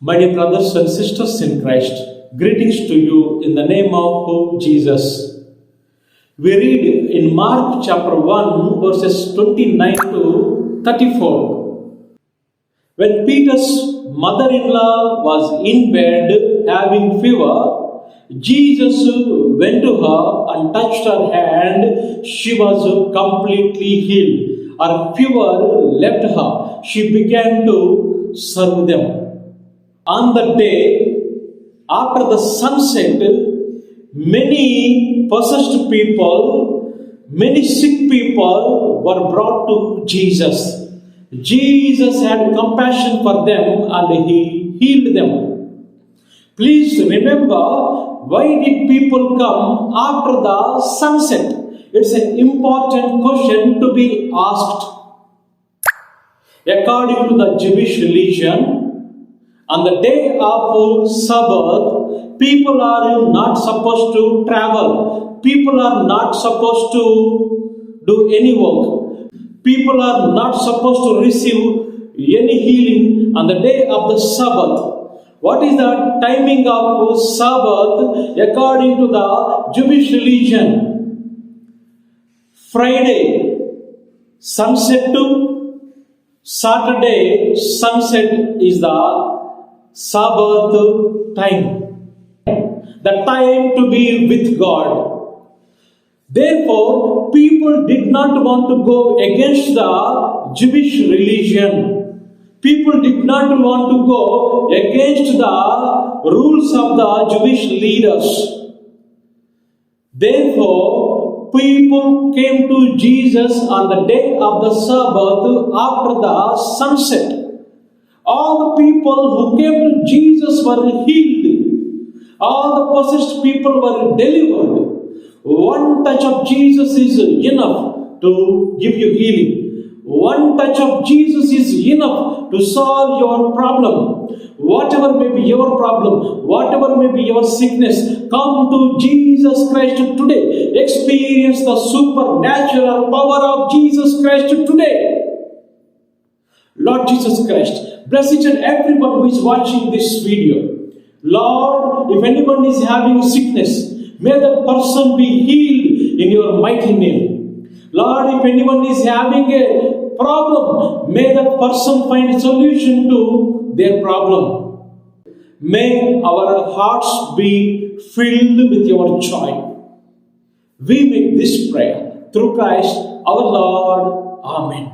My dear brothers and sisters in Christ, greetings to you in the name of Jesus. We read in Mark chapter 1, verses 29 to 34. When Peter's mother-in-law was in bed having fever, Jesus went to her and touched her hand. She was completely healed. Her fever left her. She began to serve them. On the day after the sunset, many possessed people, many sick people were brought to Jesus. Jesus had compassion for them and he healed them. Please remember, why did people come after the sunset? It's an important question to be asked. According to the Jewish religion, on the day of Sabbath, people are not supposed to travel. People are not supposed to do any work. People are not supposed to receive any healing on the day of the Sabbath. What is the timing of Sabbath according to the Jewish religion? Friday, sunset to Saturday, sunset is the Sabbath time. The time to be with God. Therefore, people did not want to go against the Jewish religion. People did not want to go against the rules of the Jewish leaders. Therefore, people came to Jesus on the day of the Sabbath after the sunset. All the people who came to Jesus were healed. All the possessed people were delivered. One touch of Jesus is enough to give you healing. One touch of Jesus is enough to solve your problem. Whatever may be your problem, whatever may be your sickness, come to Jesus Christ today. Experience the supernatural power of Jesus Christ today. Lord Jesus Christ, bless each and everyone who is watching this video. Lord, if anyone is having sickness, may that person be healed in your mighty name. Lord, if anyone is having a problem, may that person find a solution to their problem. May our hearts be filled with your joy. We make this prayer through Christ our Lord. Amen.